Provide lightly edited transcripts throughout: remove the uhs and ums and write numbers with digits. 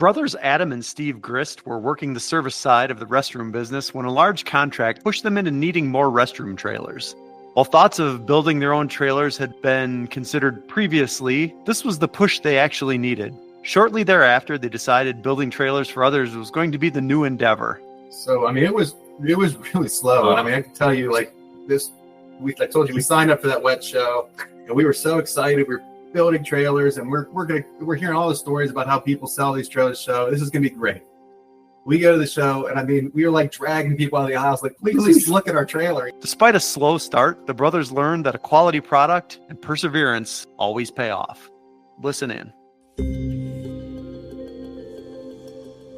Brothers Adam and Steve Ghrist were working the service side of the restroom business when a large contract pushed them into needing more restroom trailers. While thoughts of building their own trailers had been considered previously, this was the push they actually needed. Shortly thereafter, they decided building trailers for others was going to be the new endeavor. So, I mean, it was really slow. And I mean, I can tell you, like, I told you, we signed up for that wet show, and we were so excited. We were building trailers, and we're hearing all the stories about how people sell these trailers. So this is gonna be great. We go to the show, and I mean, we were like dragging people out of the aisles, like, please look at our trailer. Despite a slow start, the brothers learned that a quality product and perseverance always pay off. Listen in.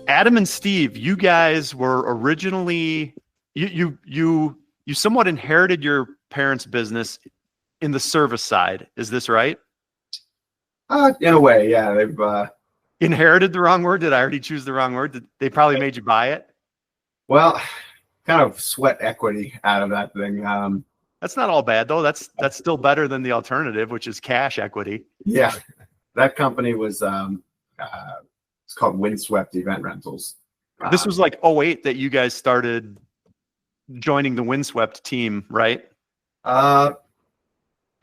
Adam and Steve, you guys were originally you somewhat inherited your parents' business in the service side. Is this right? In a way, yeah. They've inherited the wrong word. Did I already choose the wrong word? They probably made you buy it. Well, kind of sweat equity out of that thing. That's not all bad though. That's still better than the alternative, which is cash equity. Yeah, that company was it's called Windswept Event Rentals. This was like '08 that you guys started joining the Windswept team, right? I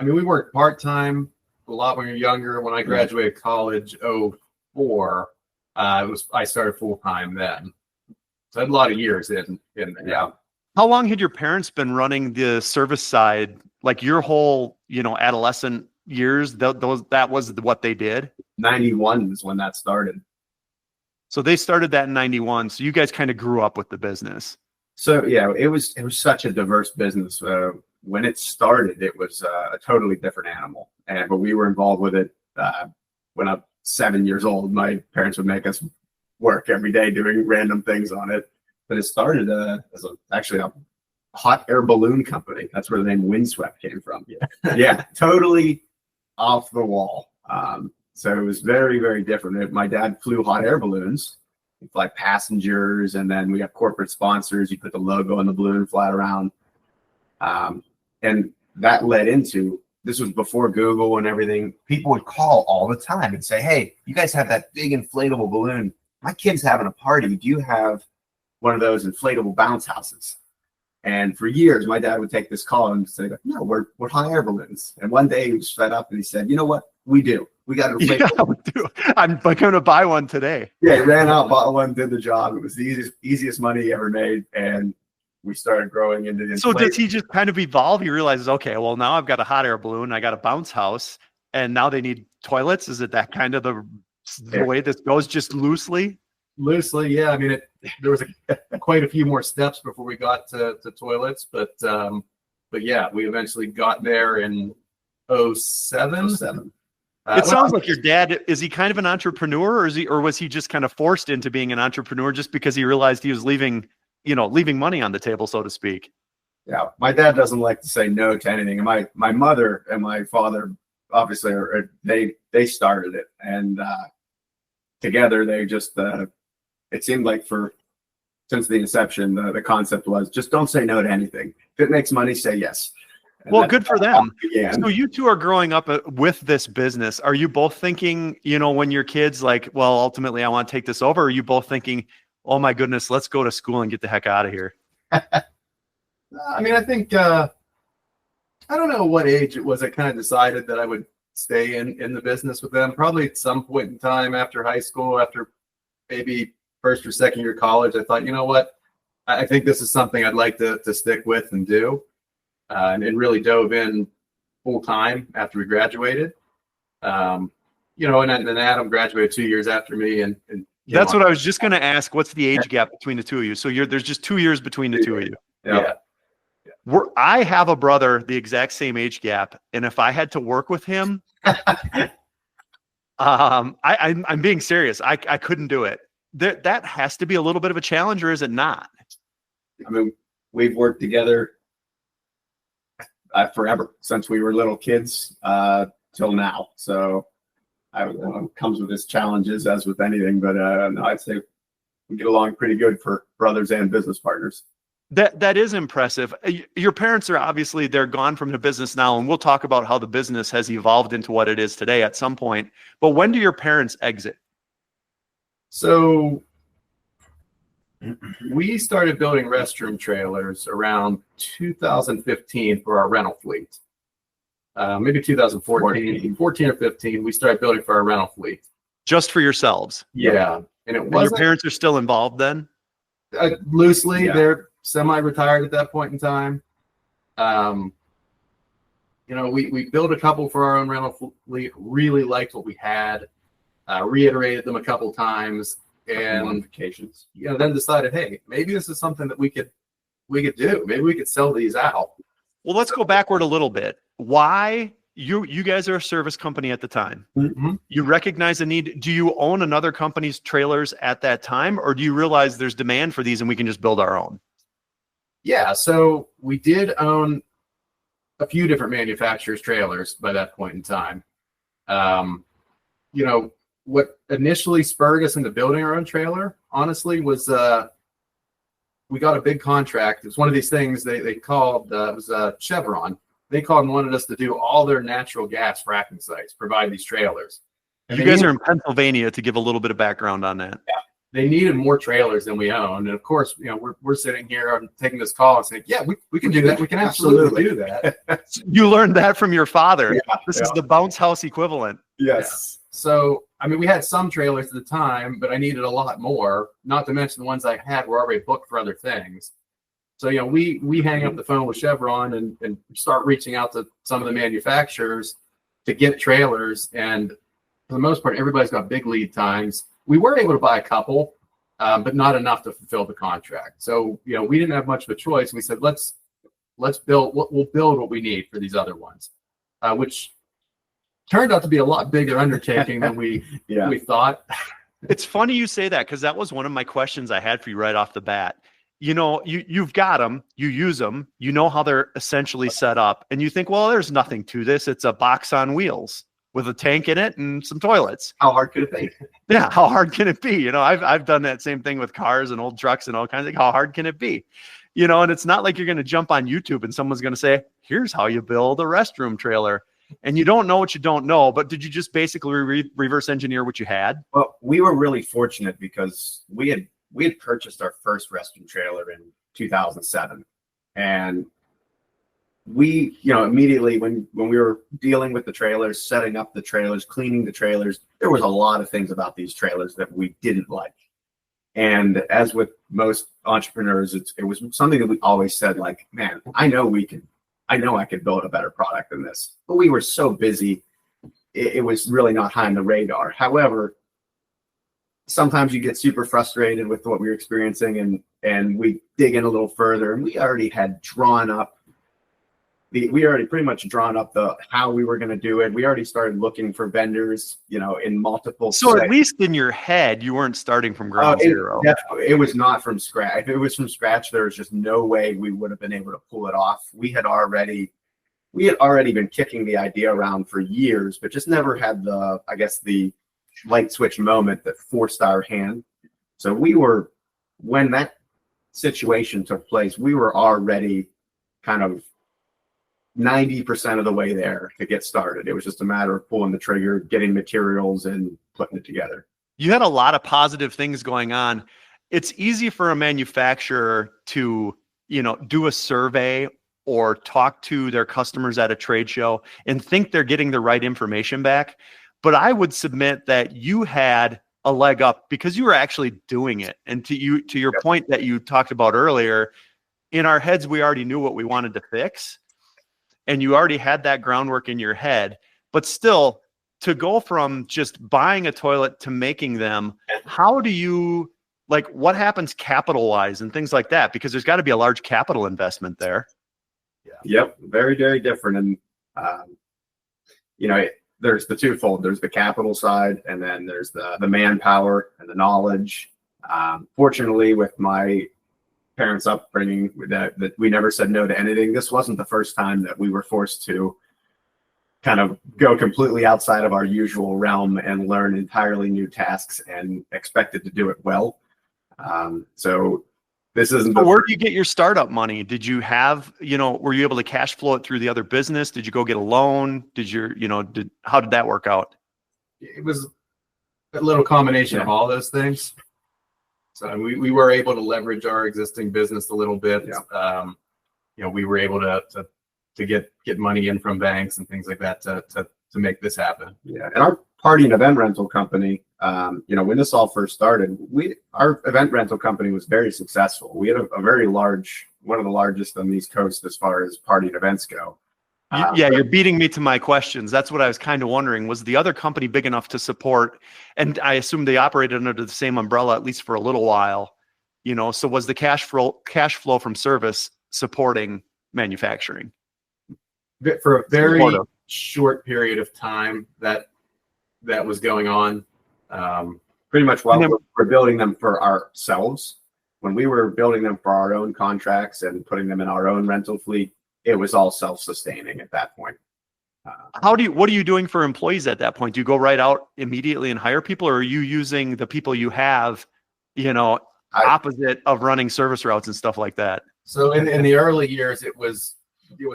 mean, we worked part-time a lot when we were younger. When I graduated college, '04, I started full-time then. So I had a lot of years in there. Yeah. How long had your parents been running the service side? Like your whole, adolescent years, that was what they did? 91 is when that started. So they started that in 91. So you guys kind of grew up with the business. So yeah, it was such a diverse business. When it started, it was a totally different animal, but we were involved with it. When I'm 7 years old, my parents would make us work every day doing random things on it. But it started as actually a hot air balloon company. That's where the name Windswept came from. Yeah, totally off the wall. So it was very, very different. My dad flew hot air balloons. He'd fly passengers, and then we have corporate sponsors. You put the logo on the balloon, fly around. And that led into, this was before Google and everything. People would call all the time and say, hey, you guys have that big inflatable balloon. My kid's having a party. Do you have one of those inflatable bounce houses? And for years, my dad would take this call and say, no, we're hot air balloons. And one day he was fed up and he said, you know what? We do. We got an inflatable. Yeah, we do. I'm going to buy one today. Yeah, he ran out, bought one, did the job. It was the easiest money he ever made. And we started growing into the So does he just kind of evolve? He realizes, okay, well, now I've got a hot air balloon, I got a bounce house, and now they need toilets. Is it that kind of the way this goes, just loosely? Loosely, yeah. I mean, there was quite a few more steps before we got to toilets, but yeah, we eventually got there in 07. It sounds like your dad, is he kind of an entrepreneur, or was he just kind of forced into being an entrepreneur just because he realized he was leaving money on the table, so to speak? Yeah, my dad doesn't like to say no to anything. And my mother and my father, obviously, they started it, and together they just. It seemed like since the inception, the concept was just don't say no to anything. If it makes money, say yes. And well, good for them. So you two are growing up with this business. Are you both thinking, when your kids like, well, ultimately I want to take this over? Or are you both thinking, oh my goodness, let's go to school and get the heck out of here? I mean, I think, I don't know what age it was I kind of decided that I would stay in the business with them. Probably at some point in time after high school, after maybe first or second year college, I thought, you know what, I think this is something I'd like to stick with and do. And really dove in full time after we graduated. And then Adam graduated 2 years after me. And that's what I was just going to ask. What's the age gap between the two of you? So there's just 2 years between the two of you. Yeah. I have a brother, the exact same age gap. And if I had to work with him, I'm being serious. I couldn't do it. That has to be a little bit of a challenge, or is it not? I mean, we've worked together forever, since we were little kids till now. So it comes with its challenges, as with anything. But I'd say we get along pretty good for brothers and business partners. That is impressive. Your parents are obviously, they're gone from the business now, and we'll talk about how the business has evolved into what it is today at some point. But when do your parents exit? So we started building restroom trailers around 2015 for our rental fleet. Maybe 2014, 14 or 15, we started building for our rental fleet. Just for yourselves? Yeah. And it was your parents are still involved then? Loosely, they're semi-retired at that point in time. We built a couple for our own rental fleet, really liked what we had, reiterated them a couple times, and modifications. Then decided, hey, maybe this is something that we could do. Maybe we could sell these out. Well, let's go backward a little bit. Why? You guys are a service company at the time. Mm-hmm. You recognize the need. Do you own another company's trailers at that time, or do you realize there's demand for these and we can just build our own? Yeah, so we did own a few different manufacturers' trailers by that point in time. What initially spurred us into building our own trailer, honestly, was we got a big contract. It was one of these things they called, it was Chevron. They called and wanted us to do all their natural gas fracking sites, provide these trailers. And you guys are in Pennsylvania, to give a little bit of background on that. Yeah. They needed more trailers than we owned. And of course, we're sitting here taking this call and saying, yeah, we can do that. We can absolutely do that. You learned that from your father. Yeah, this is the bounce house equivalent. Yes. Yeah. So, we had some trailers at the time, but I needed a lot more, not to mention the ones I had were already booked for other things. So, we hang up the phone with Chevron and start reaching out to some of the manufacturers to get trailers. And for the most part, everybody's got big lead times. We were able to buy a couple, but not enough to fulfill the contract. So, we didn't have much of a choice. We said, let's build, we'll build what we need for these other ones, which turned out to be a lot bigger undertaking than we thought. It's funny you say that, because that was one of my questions I had for you right off the bat. You've got them, you use them, you know how they're essentially set up, and you think, well, there's nothing to this. It's a box on wheels with a tank in it and some toilets. How hard could it be? Yeah, how hard can it be? I've done that same thing with cars and old trucks and all kinds of. How hard can it be? And it's not like you're going to jump on YouTube and someone's going to say, here's how you build a restroom trailer. And you don't know what you don't know. But did you just basically reverse engineer what you had? Well, we were really fortunate because we had purchased our first restroom trailer in 2007, and we, immediately when we were dealing with the trailers, setting up the trailers, cleaning the trailers, there was a lot of things about these trailers that we didn't like. And as with most entrepreneurs, it was something that we always said, like, man, I know I could build a better product than this. But we were so busy, it was really not high on the radar. However, sometimes you get super frustrated with what we were experiencing, and we dig in a little further, and we already had pretty much drawn up how we were going to do it. We already started looking for vendors, in multiple. So sites. At least in your head, you weren't starting from ground zero. It was not from scratch. If it was from scratch, there was just no way we would have been able to pull it off. We had already been kicking the idea around for years, but just never had the light switch moment that forced our hand. So when that situation took place, we were already kind of 90% of the way there to get started. It was just a matter of pulling the trigger, getting materials, and putting it together. You had a lot of positive things going on. It's easy for a manufacturer to, do a survey or talk to their customers at a trade show and think they're getting the right information back. But I would submit that you had a leg up because you were actually doing it. And to your point that you talked about earlier, in our heads, we already knew what we wanted to fix. And you already had that groundwork in your head. But still, to go from just buying a toilet to making them, how do you, what happens capital-wise and things like that? Because there's got to be a large capital investment there. Yeah. Yep. Very, very different. And, there's the twofold. There's the capital side, and then there's the manpower and the knowledge. Fortunately, with my parents' upbringing, that we never said no to anything. This wasn't the first time that we were forced to kind of go completely outside of our usual realm and learn entirely new tasks and expected to do it well. So this isn't. Where do you get your startup money? Did you have, were you able to cash flow it through the other business? Did you go get a loan? How did that work out? It was a little combination of all those things. So we were able to leverage our existing business a little bit. We were able to get money in from banks and things like that to make this happen. Yeah, and our party and event rental company, when this all first started, our event rental company was very successful. We had a very large, one of the largest on the East Coast as far as party and events go. You're beating me to my questions. That's what I was kind of wondering. Was the other company big enough to support? And I assume they operated under the same umbrella, at least for a little while. So was the cash flow from service supporting manufacturing? For a very short period of time that was going on. Pretty much while we're building them for ourselves. When we were building them for our own contracts and putting them in our own rental fleet, it was all self-sustaining at that point. What are you doing for employees at that point? Do you go right out immediately and hire people, or are you using the people you have, opposite of running service routes and stuff like that? So in the early years, it was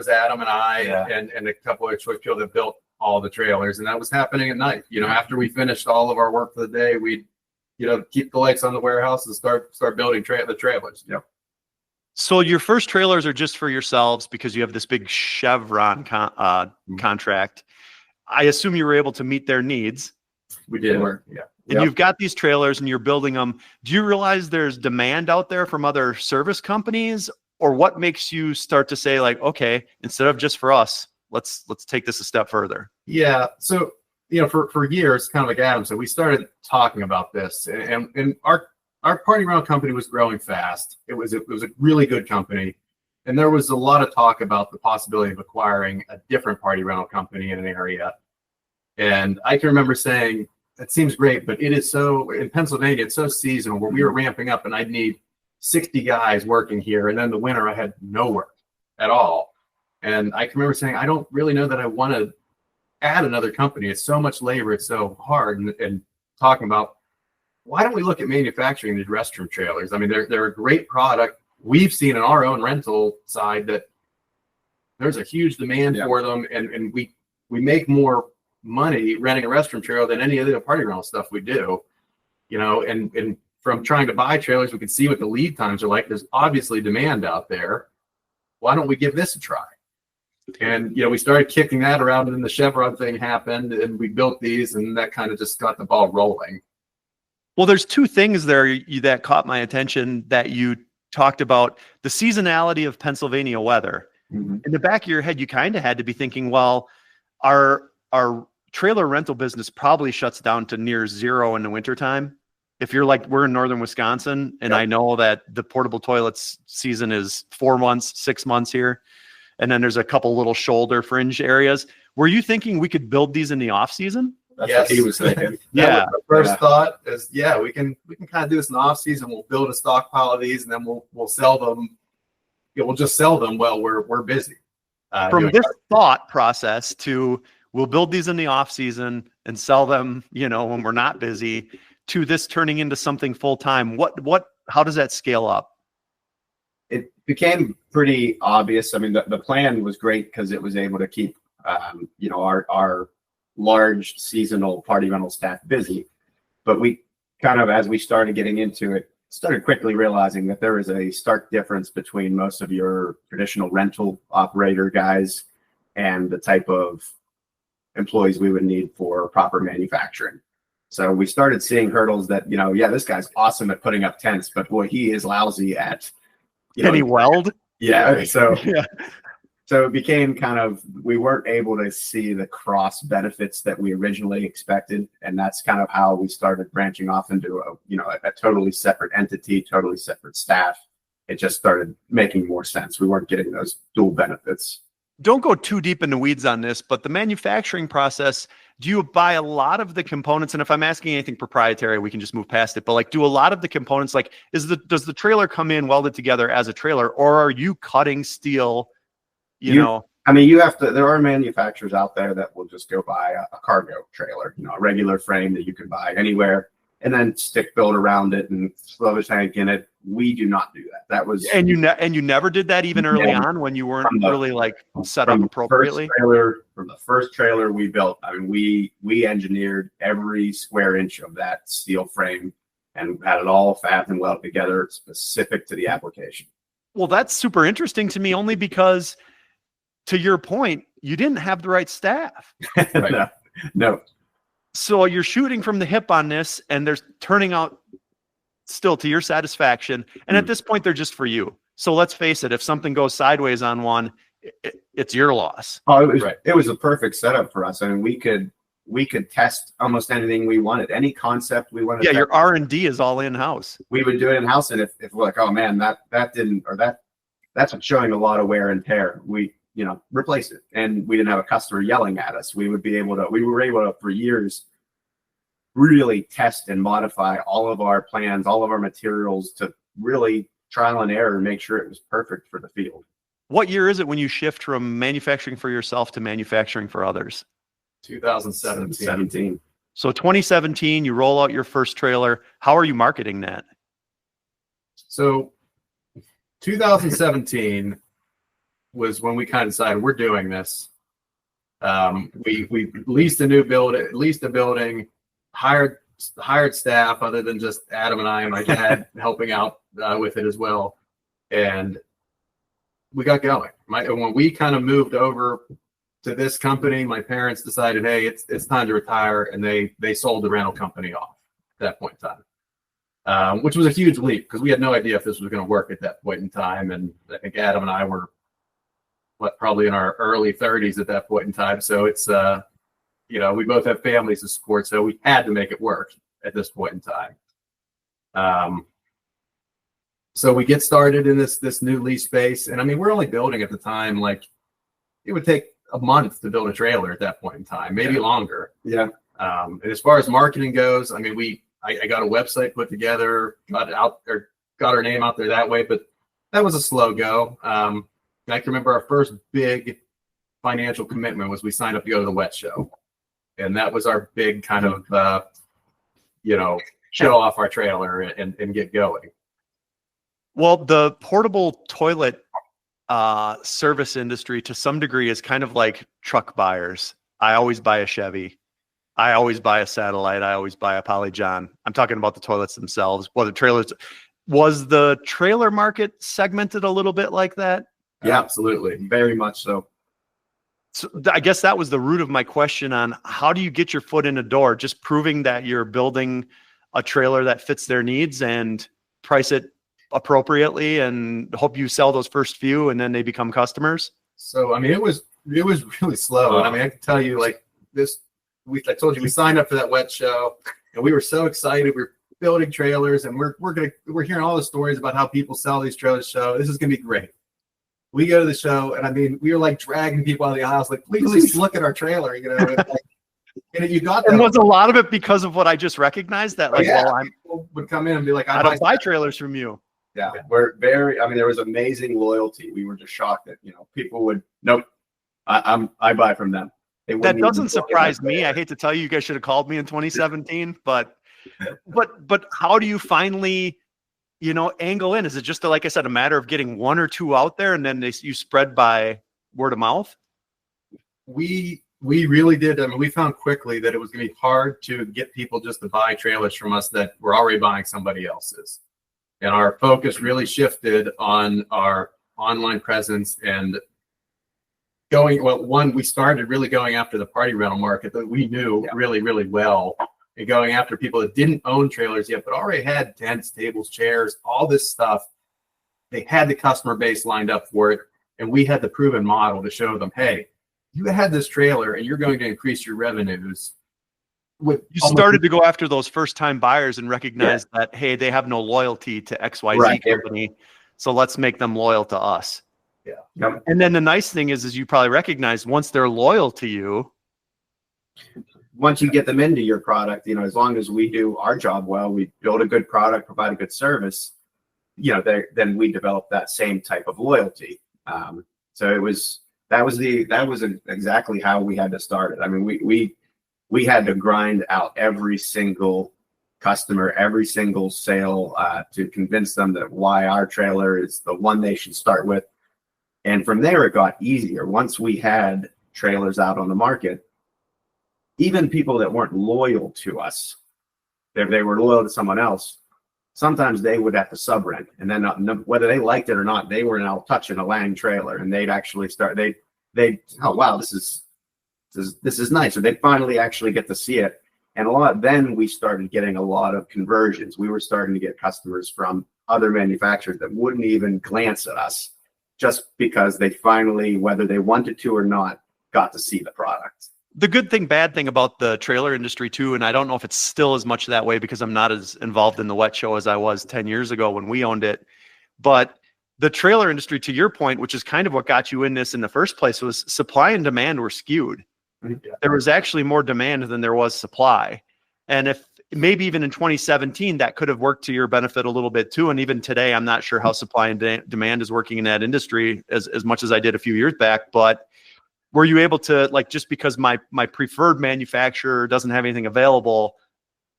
Adam and I and a couple of choice people that built all the trailers, and that was happening at night. After we finished all of our work for the day, we'd keep the lights on the warehouse and start building the trailers. Yep. So your first trailers are just for yourselves because you have this big Chevron contract. I assume you were able to meet their needs. We did. Yeah. And you've got these trailers and you're building them. Do you realize there's demand out there from other service companies, or what makes you start to say, like, okay, instead of just for us, let's take this a step further? Yeah. So, for years, kind of like Adam said, we started talking about this, and our party rental company was growing fast. It was a really good company, and there was a lot of talk about the possibility of acquiring a different party rental company in an area. And I can remember saying, that seems great, but it is so, in Pennsylvania, it's so seasonal, where we were ramping up and I'd need 60 guys working here. And then the winter I had no work at all. And I can remember saying, I don't really know that I want to add another company. It's so much labor. It's so hard. And talking about, why don't we look at manufacturing these restroom trailers? I mean, they're a great product. We've seen in our own rental side that there's a huge demand for them. And we make more money renting a restroom trailer than any of the party rental stuff we do, and from trying to buy trailers, we can see what the lead times are like. There's obviously demand out there. Why don't we give this a try? And, we started kicking that around, and then the Chevron thing happened, and we built these, and that kind of just got the ball rolling. Well, there's two things there that caught my attention that you talked about: the seasonality of Pennsylvania weather. Mm-hmm. In the back of your head, you kind of had to be thinking, well, our trailer rental business probably shuts down to near zero in the wintertime. If you're like, we're in northern Wisconsin, and I know that the portable toilets season is 4 months, 6 months here. And then there's a couple little shoulder fringe areas. Were you thinking we could build these in the off season? That's what he was thinking. The first thought is, we can kind of do this in the off season. We'll build a stockpile of these, and then we'll sell them. We'll just sell them while we're busy. From this thought process to, we'll build these in the off season and sell them, when we're not busy, to this turning into something full time. How does that scale up? It became pretty obvious. I mean, the plan was great because it was able to keep, our large seasonal party rental staff busy. But we kind of, as we started getting into it, started quickly realizing that there is a stark difference between most of your traditional rental operator guys and the type of employees we would need for proper manufacturing. So we started seeing hurdles that, this guy's awesome at putting up tents, but boy, he is lousy at, Can he weld? Yeah. So it became kind of, we weren't able to see the cross benefits that we originally expected. And that's kind of how we started branching off into a totally separate entity, totally separate staff. It just started making more sense. We weren't getting those dual benefits. Don't go too deep in the weeds on this, but the manufacturing process, do you buy a lot of the components? And if I'm asking anything proprietary, we can just move past it. But like, do a lot of the components, like, does the trailer come in welded together as a trailer, or are you cutting steel? I mean, you have to. There are manufacturers out there that will just go buy a cargo trailer, a regular frame that you can buy anywhere, and then stick build around it and throw the tank in it. We do not do that. That was And you never did that even early on when you weren't really like set up appropriately. From the first trailer we built, I mean, we engineered every square inch of that steel frame and had it all fabbed and welded together specific to the application. Well, that's super interesting to me, only because, to your point, you didn't have the right staff. Right. No. So you're shooting from the hip on this, and they're turning out still to your satisfaction. And at this point, they're just for you. So let's face it, if something goes sideways on one, it's your loss. Oh, it was a perfect setup for us. I mean, we could test almost anything we wanted, any concept we wanted. Yeah, your R&D is all in-house. We would do it in-house, and if we're like, oh man, that didn't, or that's showing a lot of wear and tear, we replace it. And we didn't have a customer yelling at us. We were able to for years really test and modify all of our plans, all of our materials, to really trial and error and make sure it was perfect for the field. What year is it when you shift from manufacturing for yourself to manufacturing for others? 2017. So 2017, you roll out your first trailer. How are you marketing that? So 2017 was when we kind of decided we're doing this. We leased a building, hired staff other than just Adam and I and my dad helping out with it as well. And we got going. When we kind of moved over to this company, my parents decided, hey, it's time to retire, and they sold the rental company off at that point in time, which was a huge leap because we had no idea if this was going to work at that point in time. And I think Adam and I were probably in our early 30s at that point in time. So it's we both have families to support, so we had to make it work at this point in time. So we get started in this new lease space, and I mean, we're only building at the time, like, it would take a month to build a trailer at that point in time, maybe longer. Yeah. And as far as marketing goes, I mean, I got a website put together, got our name out there that way, but that was a slow go. I can remember our first big financial commitment was we signed up to go to the Wet Show. And that was our big kind of, show off our trailer and get going. Well, the portable toilet service industry to some degree is kind of like truck buyers. I always buy a Chevy. I always buy a Satellite. I always buy a Polyjohn. I'm talking about the toilets themselves. Well, was the trailer market segmented a little bit like that? Yeah, absolutely. Very much so. So I guess that was the root of my question on how do you get your foot in the door, just proving that you're building a trailer that fits their needs and price it appropriately and hope you sell those first few and then they become customers. So, I mean, it was really slow. And I mean, I can tell you like this, I told you, we signed up for that Wet Show and we were so excited. We're building trailers and we're hearing all the stories about how people sell these trailers. So this is going to be great. We go to the show, and I mean, we were like dragging people out of the house, like, please look at our trailer, and you got that. And was a lot of it because of what I just recognized that, like, people would come in and be like, I don't buy trailers from you. Yeah, there was amazing loyalty. We were just shocked that, people would, nope, I buy from them. That doesn't surprise me. I hate to tell you, you guys should have called me in 2017, but how do you finally, angle in? Is it just, like I said, a matter of getting one or two out there and then you spread by word of mouth? We really did. I mean, we found quickly that it was going to be hard to get people just to buy trailers from us that were already buying somebody else's. And our focus really shifted on our online presence and we started really going after the party rental market that we knew really, really well. And going after people that didn't own trailers yet, but already had tents, tables, chairs, all this stuff. They had the customer base lined up for it. And we had the proven model to show them, hey, you had this trailer and you're going to increase your revenues. You started to go after those first-time buyers and recognize that, hey, they have no loyalty to XYZ company. So let's make them loyal to us. Yeah. Yep. And then the nice thing is you probably recognize once they're loyal to you, once you get them into your product, as long as we do our job well, we build a good product, provide a good service, then we develop that same type of loyalty. So that was exactly how we had to start it. I mean, we had to grind out every single customer every single sale to convince them that why our trailer is the one they should start with. And from there, it got easier. Once we had trailers out on the market, even people that weren't loyal to us, if they were loyal to someone else, sometimes they would have to sub rent. And then whether they liked it or not, they were now touching a Lang trailer, and they'd actually start, oh, wow, this is nice. Or they'd finally actually get to see it. And then we started getting a lot of conversions. We were starting to get customers from other manufacturers that wouldn't even glance at us just because they finally, whether they wanted to or not, got to see the product. The good thing, bad thing about the trailer industry too, and I don't know if it's still as much that way because I'm not as involved in the wet show as I was 10 years ago when we owned it. But the trailer industry, to your point, which is kind of what got you in this in the first place, was supply and demand were skewed. There was actually more demand than there was supply. And if maybe even in 2017, that could have worked to your benefit a little bit too. And even today, I'm not sure how supply and demand is working in that industry as much as I did a few years back. But were you able to, like, just because my preferred manufacturer doesn't have anything available,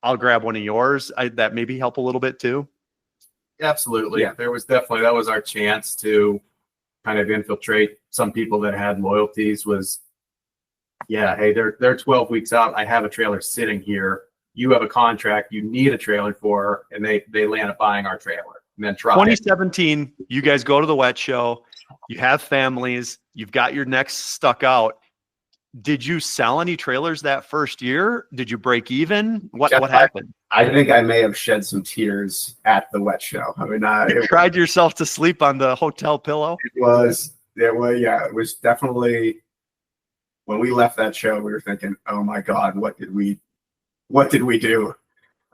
I'll grab one of yours? That maybe help a little bit too? Absolutely. Yeah. There was definitely, that was our chance to kind of infiltrate some people that had loyalties. Was, yeah, hey, they're 12 weeks out. I have a trailer sitting here. You have a contract you need a trailer for, and they land up buying our trailer and then try 2017, you guys go to the wet show. You have families. You've got your necks stuck out. Did you sell any trailers that first year? Did you break even? What happened? I think I may have shed some tears at the wet show. I mean, you cried yourself to sleep on the hotel pillow? It was definitely, when we left that show, we were thinking, oh my God, what did we do?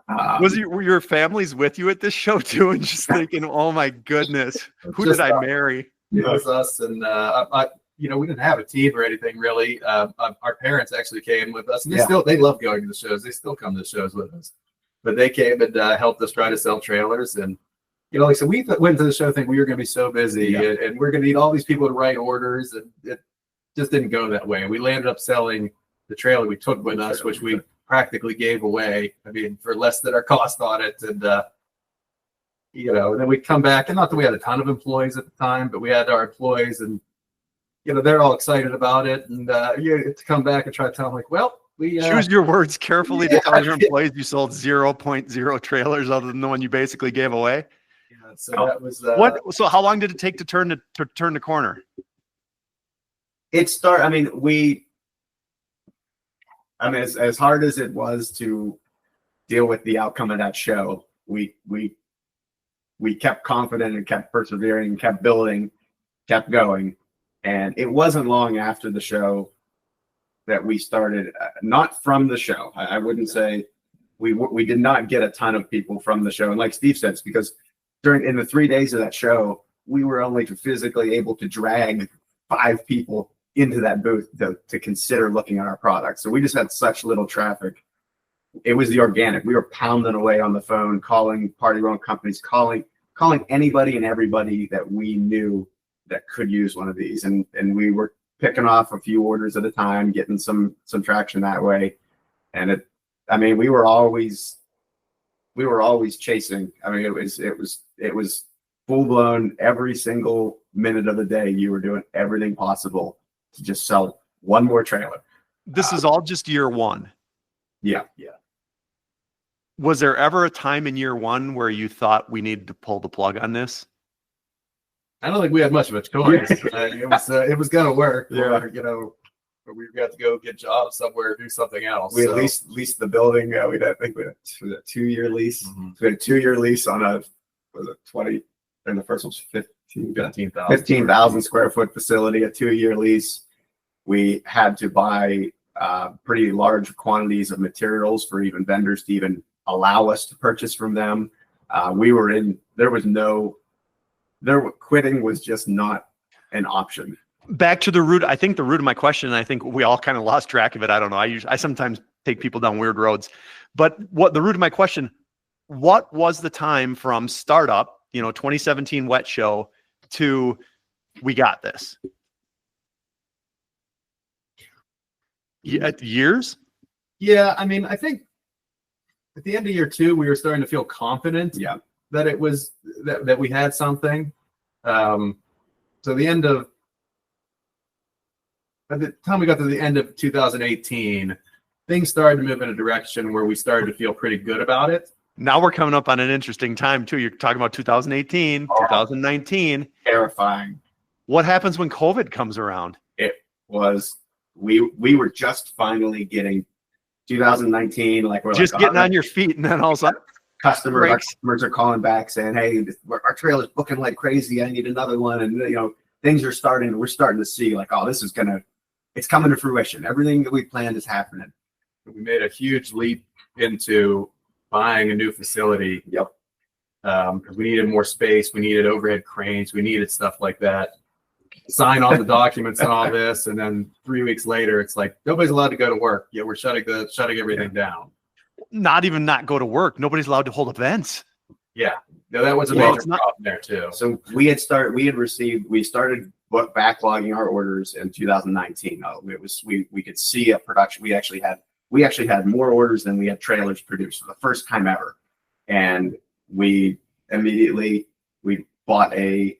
Were your families with you at this show too, and just thinking, oh my goodness, who did I marry? It was us, and we didn't have a team or anything really. Our parents actually came with us, and they love going to the shows. They still come to the shows with us, but they came and helped us try to sell trailers. And like I said, we went to the show thinking we were going to be so busy, and we're going to need all these people to write orders, and it just didn't go that way. We landed up selling the trailer we took with us, which we practically gave away. I mean, for less than our cost on it, and and then we'd come back, and not that we had a ton of employees at the time, but we had our employees, and they're all excited about it, and to come back and try to tell them, like, well, we choose your words carefully to tell your employees you sold 0.0 trailers other than the one you basically gave away. Yeah, so that was So how long did it take to turn the corner? As hard as it was to deal with the outcome of that show, we kept confident and kept persevering and kept building, kept going. And it wasn't long after the show that we started, not from the show. I wouldn't say we did not get a ton of people from the show. And like Steve said, it's because in the 3 days of that show, we were only physically able to drag 5 people into that booth to consider looking at our product. So we just had such little traffic. It was the organic. We were pounding away on the phone, calling party-run companies, calling anybody and everybody that we knew that could use one of these. And we were picking off a few orders at a time, getting some traction that way. And we were always chasing. I mean, it was full blown. Every single minute of the day, you were doing everything possible to just sell one more trailer. This is all just year one. Yeah. Was there ever a time in year one where you thought we needed to pull the plug on this? I don't think we had much of a choice. It was going to work. Yeah. Or we got to go get jobs somewhere, do something else. We at least leased the building. We had a 2-year lease. Mm-hmm. So we had a 2-year lease on 20, and the first one was 15,000 square foot facility, a 2-year lease. We had to buy pretty large quantities of materials for even vendors to even allow us to purchase from them. Quitting was just not an option. Back to the root. I think the root of my question, and I think we all kind of lost track of it. I don't know. I sometimes take people down weird roads, but what the root of my question, what was the time from startup, 2017 wet show to we got this? Years? Yeah. I mean, I think at the end of year 2, we were starting to feel confident that it was that we had something. So by the time we got to the end of 2018, things started to move in a direction where we started to feel pretty good about it. Now we're coming up on an interesting time too. You're talking about 2018, 2019. Terrifying. What happens when COVID comes around? It was, we were just finally getting 2019, like we're just like, getting on your feet, and then all of a sudden our customers are calling back saying, hey, our trailer's booking like crazy. I need another one. And, we're starting to see like, oh, it's coming to fruition. Everything that we planned is happening. We made a huge leap into buying a new facility. Yep. Because we needed more space. We needed overhead cranes. We needed stuff like that. Sign all the documents and all this. And then 3 weeks later, it's like, nobody's allowed to go to work. Yeah, we're shutting everything down. Not even not go to work. Nobody's allowed to hold events. Yeah. No, that was a major problem there too. So we started backlogging our orders in 2019. We could see a production. We actually had more orders than we had trailers produced for the first time ever. And we immediately bought a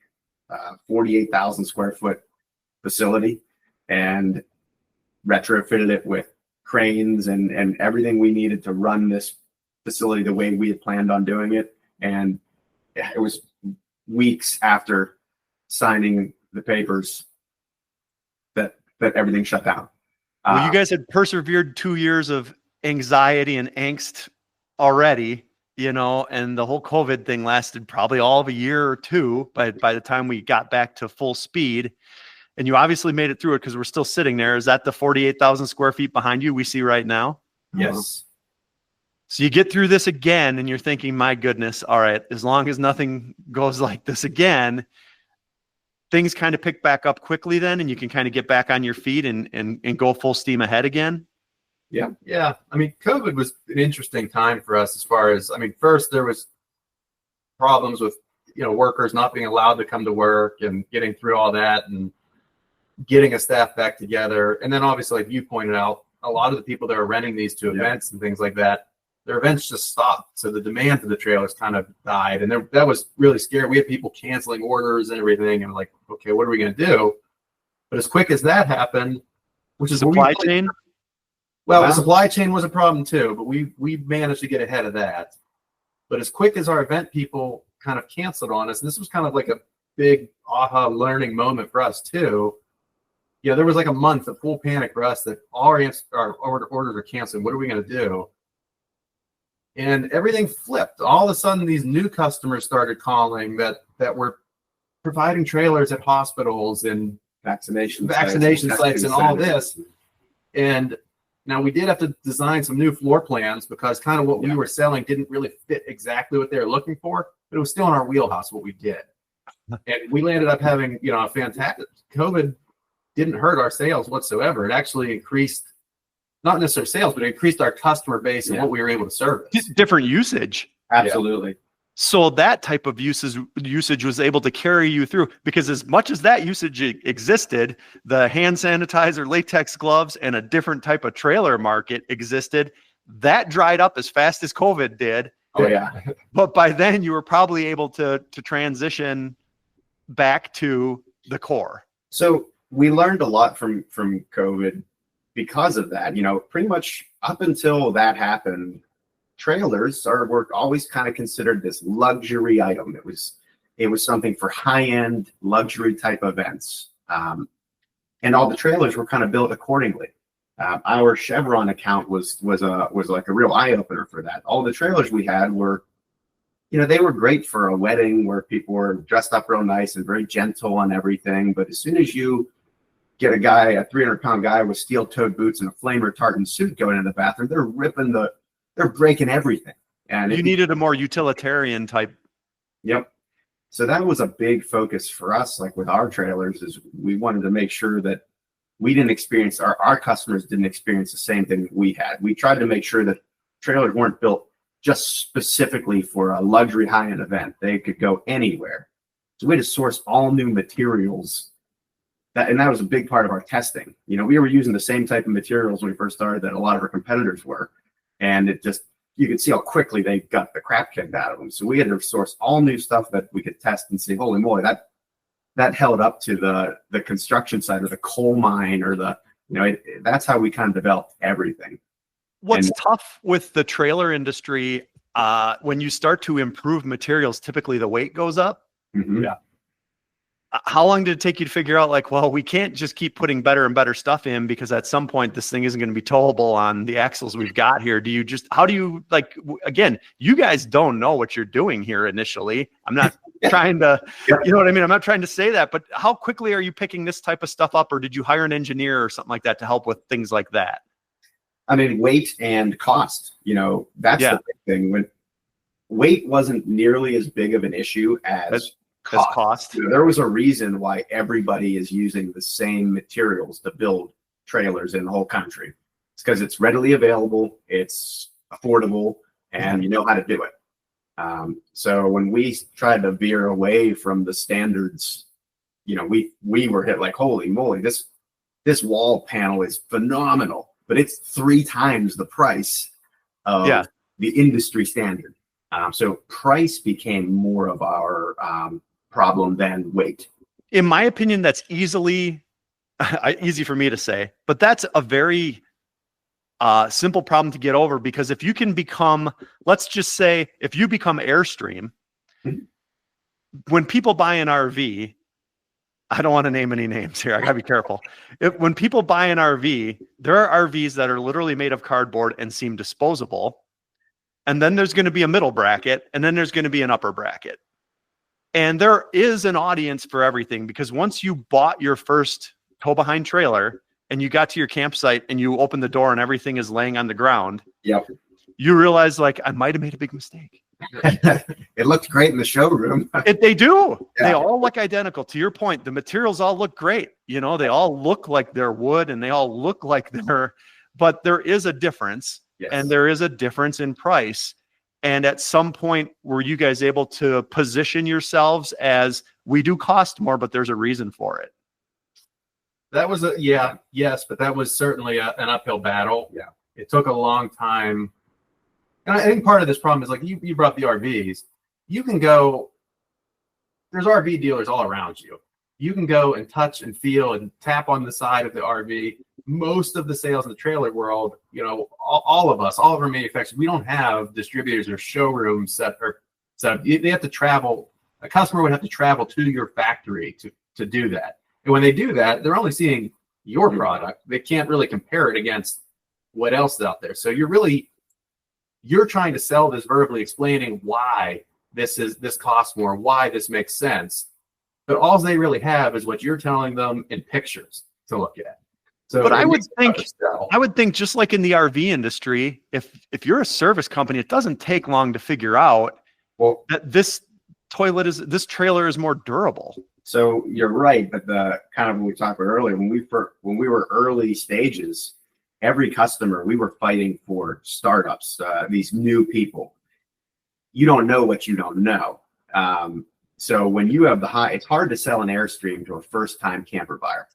48,000 square foot facility and retrofitted it with cranes and everything we needed to run this facility the way we had planned on doing it. And it was weeks after signing the papers that everything shut down. Well, you guys had persevered 2 years of anxiety and angst already, and the whole COVID thing lasted probably all of a year or two by the time we got back to full speed. And you obviously made it through it because we're still sitting there. Is that the 48,000 square feet behind you we see right now? Yes. So you get through this again and you're thinking, my goodness, all right, as long as nothing goes like this again, things kind of pick back up quickly then, and you can kind of get back on your feet and go full steam ahead again. Yeah. Yeah. I mean, COVID was an interesting time for us as far as, first there was problems with, workers not being allowed to come to work and getting through all that and getting a staff back together. And then obviously, like you pointed out, a lot of the people that are renting these to events and things like that, their events just stopped. So the demand for the trailers kind of died. And that was really scary. We had people canceling orders and everything. And like, okay, what are we going to do? But as quick as that happened, which is supply chain. Well, the supply chain was a problem too, but we managed to get ahead of that. But as quick as our event people kind of canceled on us, and this was kind of like a big aha learning moment for us too. There was like a month of full panic for us that all our orders are canceled. What are we going to do? And everything flipped. All of a sudden, these new customers started calling that were providing trailers at hospitals and vaccination sites and all this. And now we did have to design some new floor plans because kind of what we were selling didn't really fit exactly what they were looking for, but it was still in our wheelhouse what we did. And we landed up having, a fantastic. COVID didn't hurt our sales whatsoever. It actually increased, not necessarily sales, but it increased our customer base and what we were able to service. Different usage. Absolutely. Yeah. So that type of usage was able to carry you through, because as much as that usage existed, the hand sanitizer, latex gloves, and a different type of trailer market existed. That dried up as fast as COVID did. Oh yeah. But by then you were probably able to transition back to the core. So we learned a lot from COVID because of that. Pretty much up until that happened, trailers were always kind of considered this luxury item. It was something for high-end luxury type events. And all the trailers were kind of built accordingly. Our Chevron account was like a real eye-opener for that. All the trailers we had were, they were great for a wedding where people were dressed up real nice and very gentle on everything. But as soon as you get a 300-pound guy with steel-toed boots and a flame retardant suit going into the bathroom, they're breaking everything. And you needed a more utilitarian type. Yep. So that was a big focus for us, like with our trailers, is we wanted to make sure that we didn't experience, our customers didn't experience the same thing that we had. We tried to make sure that trailers weren't built just specifically for a luxury high-end event. They could go anywhere. So we had to source all new materials. And that was a big part of our testing. We were using the same type of materials when we first started that a lot of our competitors were. And you could see how quickly they got the crap kicked out of them. So we had to source all new stuff that we could test and say, holy moly, that held up to the construction side or the coal mine or that's how we kind of developed everything. What's tough with the trailer industry, when you start to improve materials, typically the weight goes up. Mm-hmm. Yeah. How long did it take you to figure out, like, well, we can't just keep putting better and better stuff in because at some point this thing isn't going to be towable on the axles we've got here? How do you again, you guys don't know what you're doing here initially. I'm not trying to, you know what I mean? I'm not trying to say that, but how quickly are you picking this type of stuff up, or did you hire an engineer or something like that to help with things like that? I mean, weight and cost, that's the big thing. When weight wasn't nearly as big of an issue as cost. There was a reason why everybody is using the same materials to build trailers in the whole country. It's because it's readily available, it's affordable, and you know how to do it. So when we tried to veer away from the standards, we were hit like, holy moly, this wall panel is phenomenal, but it's 3 times the price of the industry standard. So price became more of our problem than weight. In my opinion, that's easy for me to say, but that's a very simple problem to get over, because if you can become, let's just say, if you become Airstream, when people buy an RV, I don't want to name any names here, I gotta be careful. When people buy an RV, there are RVs that are literally made of cardboard and seem disposable. And then there's going to be a middle bracket, and then there's going to be an upper bracket. And there is an audience for everything, because once you bought your first tow behind trailer and you got to your campsite and you open the door and everything is laying on the ground, you realize, like, I might have made a big mistake. It looked great in the showroom. They do. Yeah. They all look identical. To your point, the materials all look great. They all look like they're wood and they all look like but there is a difference. Yes. And there is a difference in price. And at some point, were you guys able to position yourselves as, we do cost more, but there's a reason for it? That was yes, but that was certainly an uphill battle. Yeah. It took a long time. And I think part of this problem is, like, you brought the RVs. You can go, there's RV dealers all around you. You can go and touch and feel and tap on the side of the RV. Most of the sales in the trailer world, all of our manufacturers, we don't have distributors or showrooms set up. They have to travel. A customer would have to travel to your factory to do that. And when they do that, they're only seeing your product. They can't really compare it against what else is out there. So you're trying to sell this, verbally explaining why this costs more, why this makes sense. But all they really have is what you're telling them in pictures to look at. So, but I would think just like in the RV industry, if you're a service company, it doesn't take long to figure out that this trailer is more durable. So you're right, but the kind of what we talked about earlier, when we were early stages, every customer, we were fighting for startups, these new people. You don't know what you don't know. So when you have it's hard to sell an Airstream to a first-time camper buyer.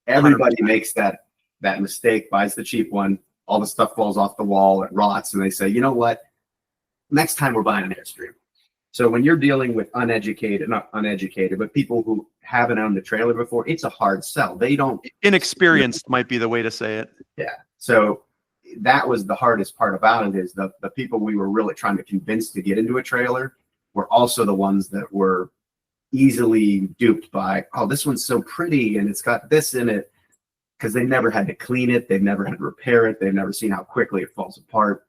Everybody 100%. Makes that mistake, buys the cheap one, all the stuff falls off the wall, it rots, and they say, you know what? Next time we're buying an Airstream. So when you're dealing with not uneducated, but people who haven't owned a trailer before, it's a hard sell. They don't. Inexperienced might be the way to say it. Yeah. So that was the hardest part about it, is the people we were really trying to convince to get into a trailer were also the ones that were easily duped by, oh, this one's so pretty and it's got this in it, because they never had to clean it. They've never had to repair it. They've never seen how quickly it falls apart.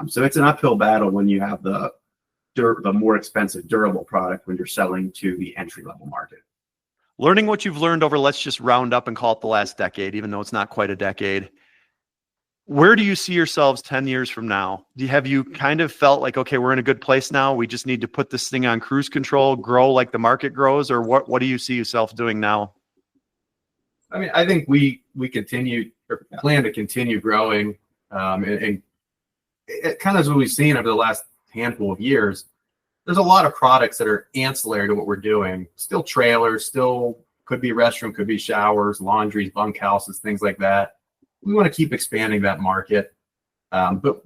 So it's an uphill battle when you have the more expensive durable product when you're selling to the entry-level market. Learning what you've learned over, let's just round up and call it the last decade, even though it's not quite a decade. Where do you see yourselves 10 years from now? Have you kind of felt like, okay, we're in a good place now, we just need to put this thing on cruise control, grow like the market grows, or what do you see yourself doing now? I mean, I think we plan to continue growing, and it kind of is what we've seen over the last handful of years. There's a lot of products that are ancillary to what we're doing. Still trailers, still could be restroom, could be showers, laundries, bunkhouses, things like that. We want to keep expanding that market. But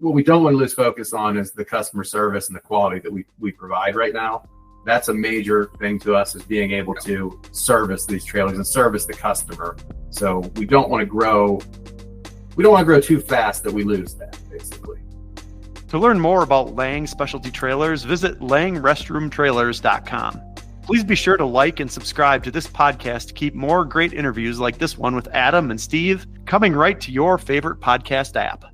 what we don't want to lose focus on is the customer service and the quality that we provide right now. That's a major thing to us, is being able to service these trailers and service the customer. So we don't want to grow. We don't want to grow too fast that we lose that, basically. To learn more about Lang Specialty Trailers, visit langrestroomtrailers.com. Please be sure to like and subscribe to this podcast to keep more great interviews like this one with Adam and Steve coming right to your favorite podcast app.